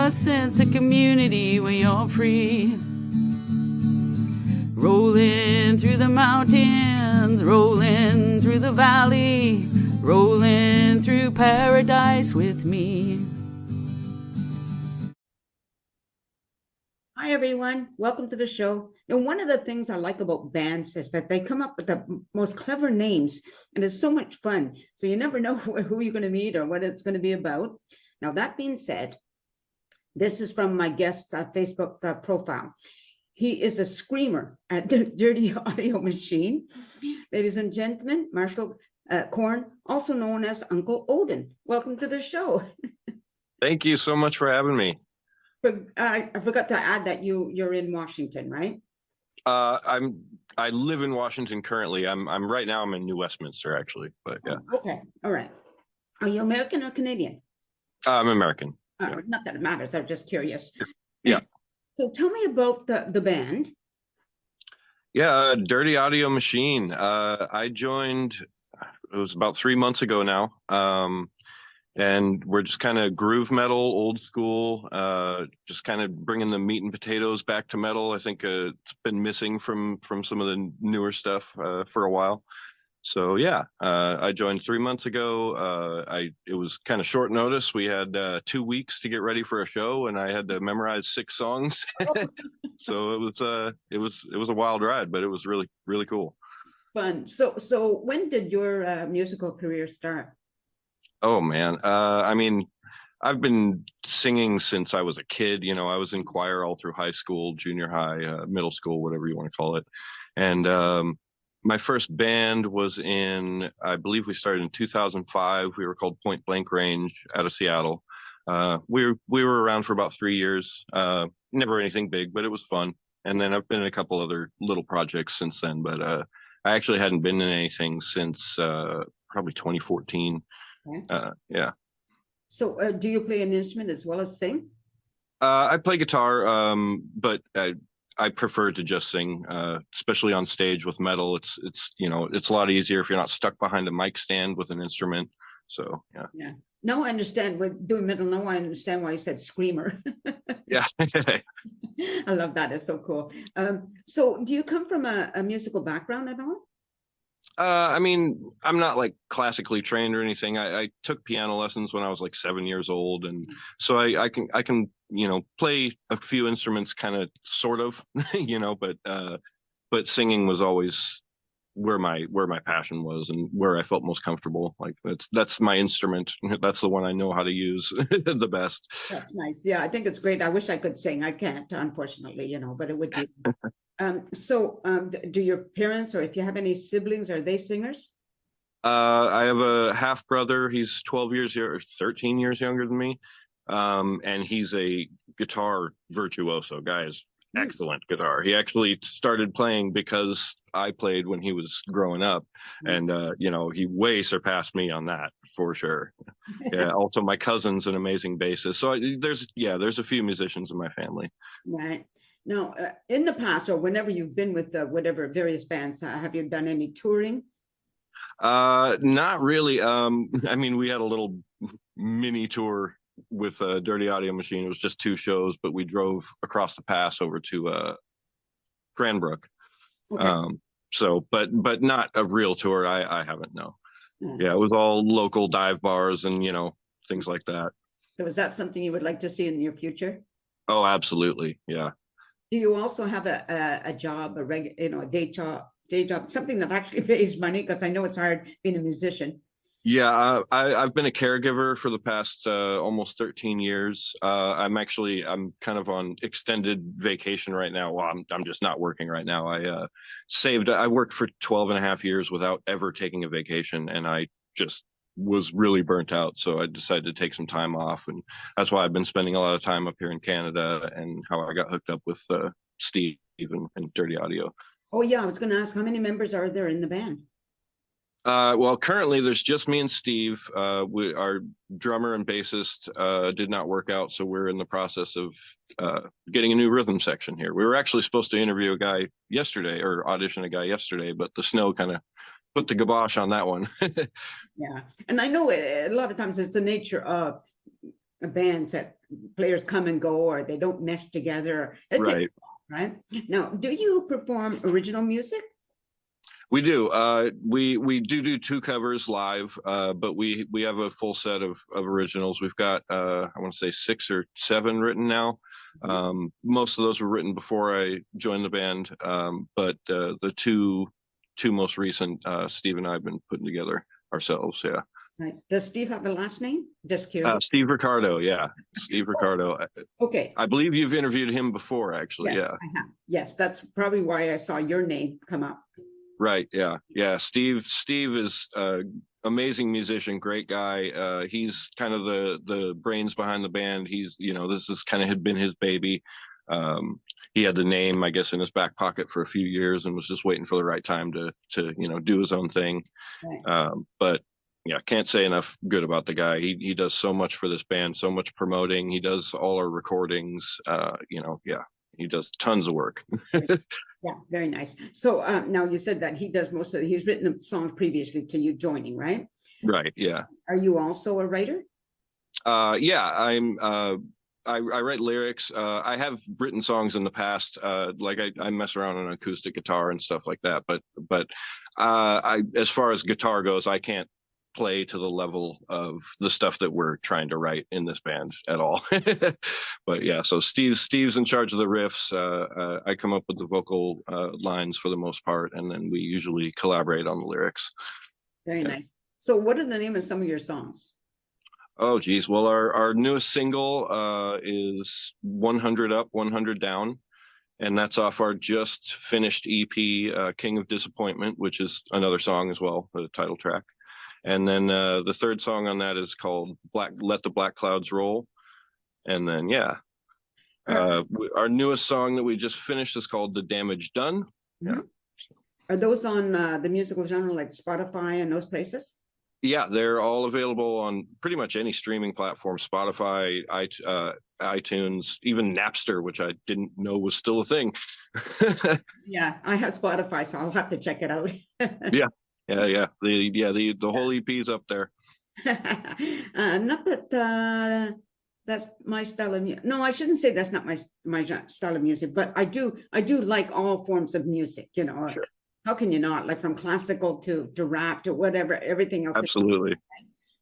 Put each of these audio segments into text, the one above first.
a sense of community when you're free. Rolling through the mountains, rolling through the valley, rolling through paradise with me. Hi, everyone. Welcome to the show. Now, one of the things I like about bands is that they come up with the most clever names, and it's so much fun. So you never know who you're going to meet or what it's going to be about. Now, that being said, this is from my guest's Facebook profile. He is a screamer at Dirty Audio Machine. Ladies and gentlemen, Marshall Korn, also known as Uncle Odin. Welcome to the show. Thank you so much for having me. I forgot to add that you're in Washington, right? I live in Washington currently. I'm right now. I'm in New Westminster, actually. But yeah. Okay. All right. Are you American or Canadian? I'm American. Yeah. Not that it matters. I'm just curious. Yeah. So tell me about the band. Yeah, Dirty Audio Machine. I joined, it was about 3 months ago now. And we're just kind of groove metal, old school, just kind of bringing the meat and potatoes back to metal. I think it's been missing from some of the newer stuff for a while. So yeah, I joined 3 months ago. It was kind of short notice. We had 2 weeks to get ready for a show, and I had to memorize 6 songs. So it was a wild ride, but it was really, really cool. Fun. So when did your musical career start? Oh man, I mean, I've been singing since I was a kid. You know, I was in choir all through high school, junior high, middle school, whatever you want to call it. And my first band was I believe we started in 2005. We were called Point Blank Range out of Seattle. We were around for about 3 years. Never anything big, but it was fun. And then I've been in a couple other little projects since then. But I actually hadn't been in anything since probably 2014. Yeah. So do you play an instrument as well as sing? I play guitar, but I prefer to just sing, especially on stage with metal. It's it's a lot easier if you're not stuck behind a mic stand with an instrument. So yeah. Yeah. Now I understand with doing metal. Now I understand why you said screamer. Yeah. I love that. It's so cool. So do you come from a musical background at all? I mean, I'm not like classically trained or anything. I took piano lessons when I was like 7 years old, and so I can play a few instruments, kind of sort of, but singing was always where my passion was and where I felt most comfortable. Like that's my instrument. That's the one I know how to use the best. That's nice. Yeah, I think it's great. I wish I could sing. I can't, unfortunately, but it would be. Do your parents, or if you have any siblings, are they singers? I have a half brother. He's 13 years younger than me. And he's a guitar virtuoso. Guy is excellent guitar. He actually started playing because I played when he was growing up, and he way surpassed me on that for sure. Yeah. Also, my cousin's an amazing bassist. So there's a few musicians in my family. Right. Now, in the past, or whenever you've been with whatever various bands, have you done any touring? Not really. I mean, we had a little mini tour with Dirty Audio Machine. It was just 2 shows, but we drove across the pass over to Cranbrook. Okay. But not a real tour. I haven't, no. Yeah, it was all local dive bars and things like that. So is that something you would like to see in your future? Oh, absolutely. Yeah. Do you also have a job, a day job, something that actually pays money? Because I know it's hard being a musician. Yeah, I've been a caregiver for the past almost 13 years. I'm kind of on extended vacation right now. Well, I'm just not working right now. I worked for 12 and a half years without ever taking a vacation, and I just was really burnt out. So I decided to take some time off, and that's why I've been spending a lot of time up here in Canada, and how I got hooked up with Steve and Dirty Audio. Oh yeah, I was going to ask, how many members are there in the band? Well, currently there's just me and Steve. Our drummer and bassist did not work out, so we're in the process of getting a new rhythm section here. We were actually supposed to interview a guy yesterday, or audition a guy yesterday, but the snow kind of put the kibosh on that one. Yeah, and I know a lot of times it's the nature of bands that players come and go, or they don't mesh together. Right. Right. Now, do you perform original music? We do. We do two covers live, but we have a full set of originals. We've got I want to say 6 or 7 written now. Most of those were written before I joined the band, but the two most recent, Steve and I have been putting together ourselves. Yeah. Right. Does Steve have a last name? Just curious. Steve Recardo. Yeah, Steve Recardo. Okay. I believe you've interviewed him before, actually. Yes, Yeah. I have. Yes, that's probably why I saw your name come up. Right. Yeah. Yeah. Steve is amazing musician, great guy. He's kind of the brains behind the band. He's, this has kind of had been his baby. He had the name, I guess, in his back pocket for a few years and was just waiting for the right time to do his own thing. Right. But yeah, can't say enough good about the guy. He does so much for this band, so much promoting. He does all our recordings. Yeah, he does tons of work. Yeah, very nice. So now you said that he does most of it. He's written songs previously to you joining, right? Right. Yeah. Are you also a writer? Yeah, I write lyrics. I have written songs in the past. Like I mess around on acoustic guitar and stuff like that. But as far as guitar goes, I can't play to the level of the stuff that we're trying to write in this band at all. But yeah, so Steve's in charge of the riffs. I come up with the vocal lines for the most part, and then we usually collaborate on the lyrics. Very nice. So what are the name of some of your songs? Oh geez, well our newest single is 100 Up, 100 Down, and that's off our just finished EP, King of Disappointment, which is another song as well, the title track. And then the third song on that is called Let the Black Clouds Roll. And then, yeah, our newest song that we just finished is called The Damage Done. Mm-hmm. Yeah. Are those on the musical genre like Spotify and those places? Yeah, they're all available on pretty much any streaming platform, Spotify, iTunes, even Napster, which I didn't know was still a thing. Yeah, I have Spotify, so I'll have to check it out. Yeah. Yeah. The whole EP's up there. Not that that's my style of music. No, I shouldn't say that's not my style of music, but I do like all forms of music. Sure. How can you not? Like from classical to rap to whatever, everything else. Absolutely.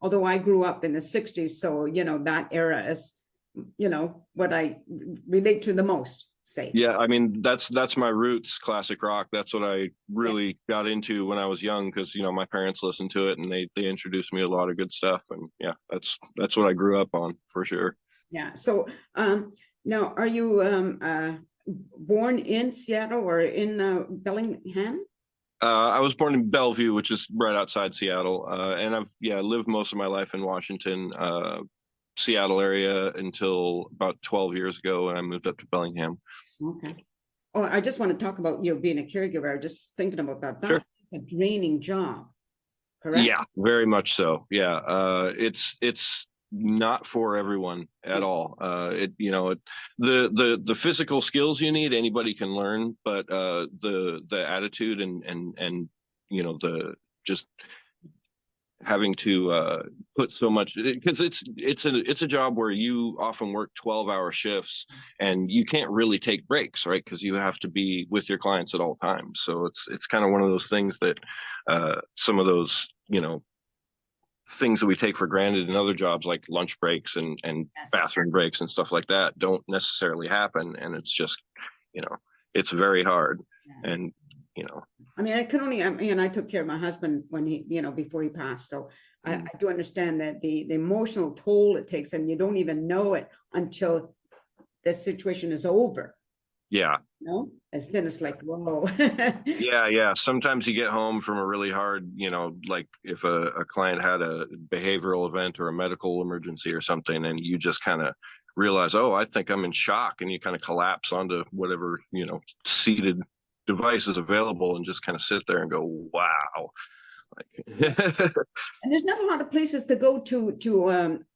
Although I grew up in the 60s, so that era is what I relate to the most. Say. Yeah, I mean that's my roots, classic rock. That's what I really got into when I was young, because my parents listened to it and they introduced me to a lot of good stuff, and yeah, that's what I grew up on for sure. Yeah. So now are you born in Seattle or in Bellingham? I was born in Bellevue, which is right outside Seattle, and I've lived most of my life in Washington, Seattle area until about 12 years ago, and I moved up to Bellingham. Okay. Oh, I just want to talk about being a caregiver. Just thinking about that. That's Sure. a draining job, correct? Yeah, very much so. Yeah, it's not for everyone at all. The physical skills you need, anybody can learn, but the attitude and the just having to put so much, because it's a job where you often work 12-hour shifts and you can't really take breaks, right? Because you have to be with your clients at all times. So it's kind of one of those things that some of those things that we take for granted in other jobs, like lunch breaks and Yes. bathroom breaks and stuff like that, don't necessarily happen, and it's just it's very hard. Yeah. And I mean, I took care of my husband when he, before he passed. So I do understand that the emotional toll it takes, and you don't even know it until the situation is over. yeah. As then it's like, whoa. Yeah. Sometimes you get home from a really hard, like if a client had a behavioral event or a medical emergency or something, and you just kind of realize, oh, I think I'm in shock, and you kind of collapse onto whatever, seated device is available and just kind of sit there and go, wow. And there's not a lot of places to go to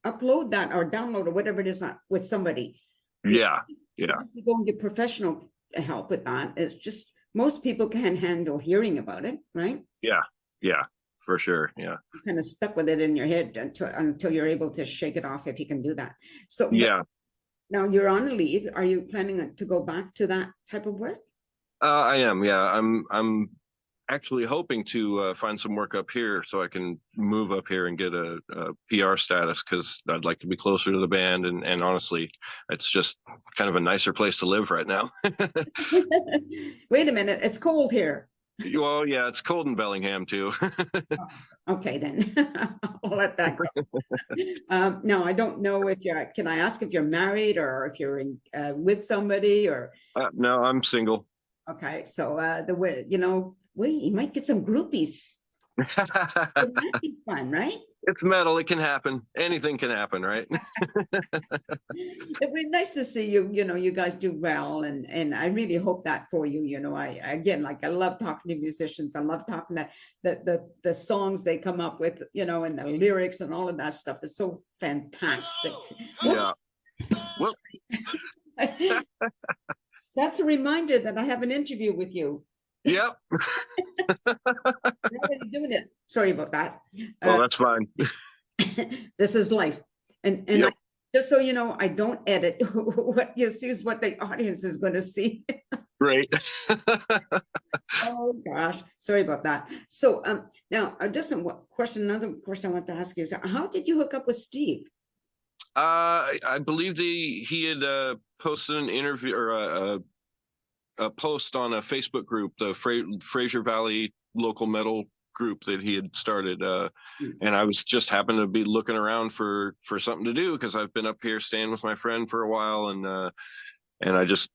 upload that or download or whatever it is with somebody. Yeah. You go and get professional help with that. It's just most people can't handle hearing about it, right? Yeah. for sure. Yeah. You kind of stuck with it in your head until you're able to shake it off, if you can do that. So Yeah. now you're on a leave. Are you planning to go back to that type of work? I am. Yeah. I'm actually hoping to find some work up here so I can move up here and get a PR status, because I'd like to be closer to the band. And honestly, it's just kind of a nicer place to live right now. Wait a minute, it's cold here. Well, yeah, it's cold in Bellingham too. Okay, then I'll let that go. No, I don't know if you're, can I ask if you're married or if you're in with somebody or? No, I'm single. Okay, so the way, you might get some groupies. It might be fun, right? It's metal. It can happen. Anything can happen, right? It'd be nice to see you, you guys do well. And I really hope that for you. I love talking to musicians. I love talking to the songs they come up with, and the lyrics and all of that stuff is so fantastic. Yeah. That's a reminder that I have an interview with you. Yep. I'm already doing it. Sorry about that. Well, that's fine. This is life. And Yep. Just so you know, I don't edit. What you see is what the audience is going to see. Great. Oh gosh, sorry about that. So now just another question I want to ask you is, how did you hook up with Steve? I believe he had posted an interview or a post on a Facebook group, the Fraser Valley local metal group that he had started, and I was just happened to be looking around for something to do, because I've been up here staying with my friend for a while, and I just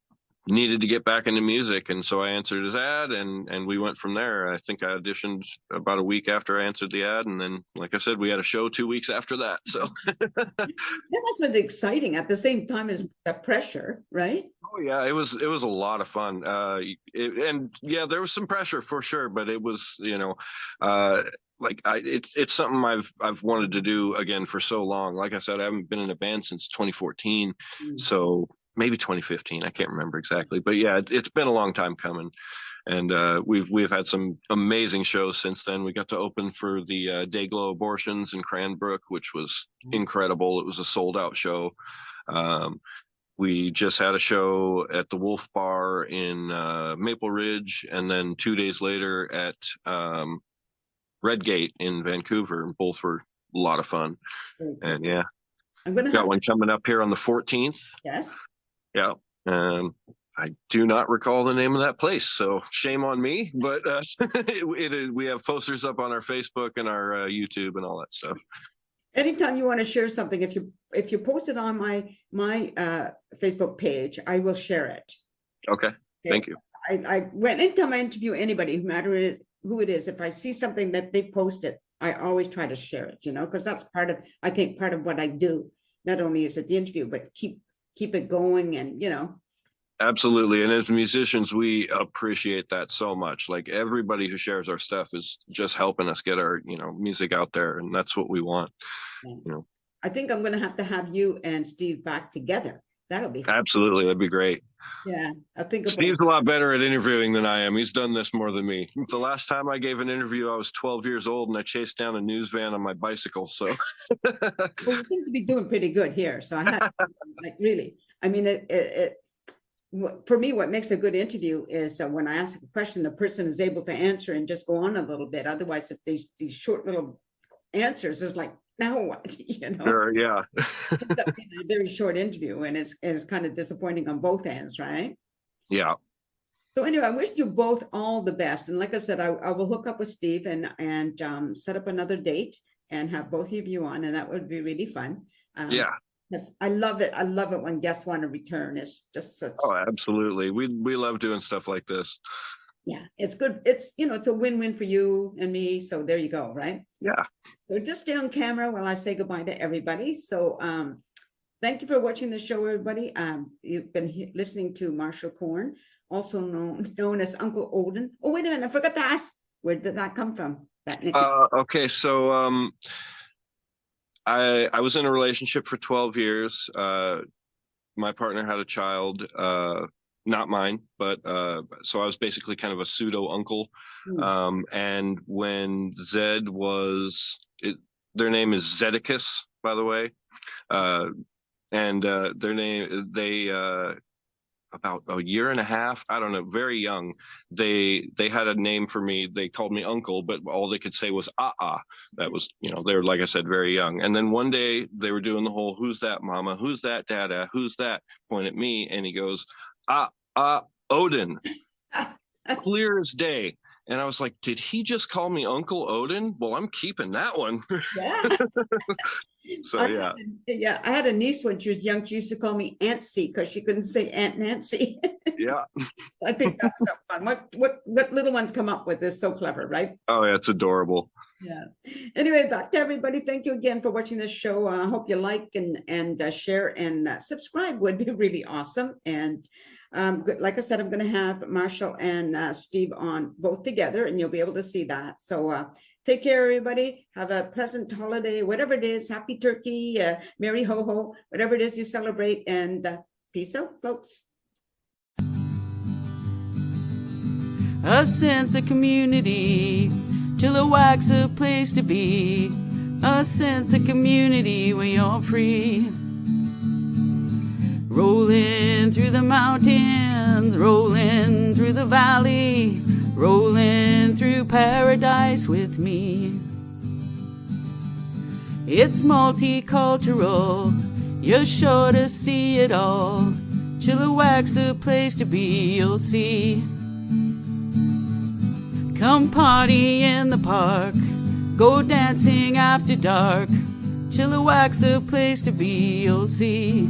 needed to get back into music, and so I answered his ad, and we went from there. I think I auditioned about a week after I answered the ad, and then, like I said, we had a show 2 weeks after that. So that must have been exciting at the same time as the pressure, right? Oh yeah, it was a lot of fun. And yeah, there was some pressure for sure, but it was, it's something I've wanted to do again for so long. Like I said, I haven't been in a band since 2014, so maybe 2015. I can't remember exactly, but yeah, it's been a long time coming. And we've had some amazing shows since then. We got to open for the Dayglow Abortions in Cranbrook, which was incredible. It was a sold out show. We just had a show at the Wolf Bar in Maple Ridge, and then 2 days later at Redgate in Vancouver. Both were a lot of fun. And yeah, I'm gonna got one coming up here on the 14th. Yes. Yeah. I do not recall the name of that place, so shame on me. But we have posters up on our Facebook and our YouTube and all that stuff. Anytime you want to share something, if you post it on my Facebook page, I will share it. Okay. Thank you. Anytime I interview anybody, no matter who it is, if I see something that they posted, I always try to share it, because that's part of what I do. Not only is it the interview, but keep it going, and Absolutely. And as musicians, we appreciate that so much. Like, everybody who shares our stuff is just helping us get our, music out there. And that's what we want. Yeah. I think I'm going to have you and Steve back together. That'll be fun. Absolutely. That'd be great. Yeah. I think Steve's a lot better at interviewing than I am. He's done this more than me. The last time I gave an interview, I was 12 years old, and I chased down a news van on my bicycle. So well, you seem to be doing pretty good here. So I had really, I mean, for me, what makes a good interview is when I ask a question, the person is able to answer and just go on a little bit. Otherwise, if these short little answers is like, now what? Sure, yeah. A very short interview, and it's kind of disappointing on both ends, right? Yeah. So anyway, I wish you both all the best. And like I said, I will hook up with Steve and set up another date and have both of you on, and that would be really fun. Yeah. Yes, I love it. I love it when guests want to return. It's just such. Oh, absolutely. We love doing stuff like this. Yeah, it's good. It's it's a win-win for you and me. So there you go, right? Yeah. So just stay on camera while I say goodbye to everybody. So thank you for watching the show, everybody. You've been listening to Marshall Korn, also known as Uncle Odin. Oh, wait a minute, I forgot to ask, where did that come from? That nickname? Okay, so I was in a relationship for 12 years. My partner had a child. not mine, but so I was basically kind of a pseudo uncle. And when Zed was, their name is Zedicus, by the way. And their name, they about a year and a half, I don't know, very young, they had a name for me. They called me uncle, but all they could say was that was, they were, like I said, very young. And then one day they were doing the whole, who's that, mama, who's that, dada, who's that, point at me, and he goes, Odin. Clear as day. And I was like, did he just call me Uncle Odin? Well, I'm keeping that one. Yeah. So yeah, I had a niece when she was young. She used to call me Auntie because she couldn't say Aunt Nancy. Yeah. I think that's so fun. What little ones come up with is so clever, right? Oh, yeah, it's adorable. Yeah. Anyway, back to everybody. Thank you again for watching this show. I hope you like and share and subscribe would be really awesome. And like I said, I'm going to have Marshall and Steve on both together, and you'll be able to see that. So take care, everybody. Have a pleasant holiday, whatever it is. Happy Turkey, Merry Ho Ho, whatever it is you celebrate. And peace out, folks. A sense of community, Chilliwack's a place to be. A sense of community where you're free. Rolling through the mountains, rolling through the valley, rolling through paradise with me. It's multicultural, you're sure to see it all. Chilliwack's the place to be, you'll see. Come party in the park, go dancing after dark. Chilliwack's the place to be, you'll see.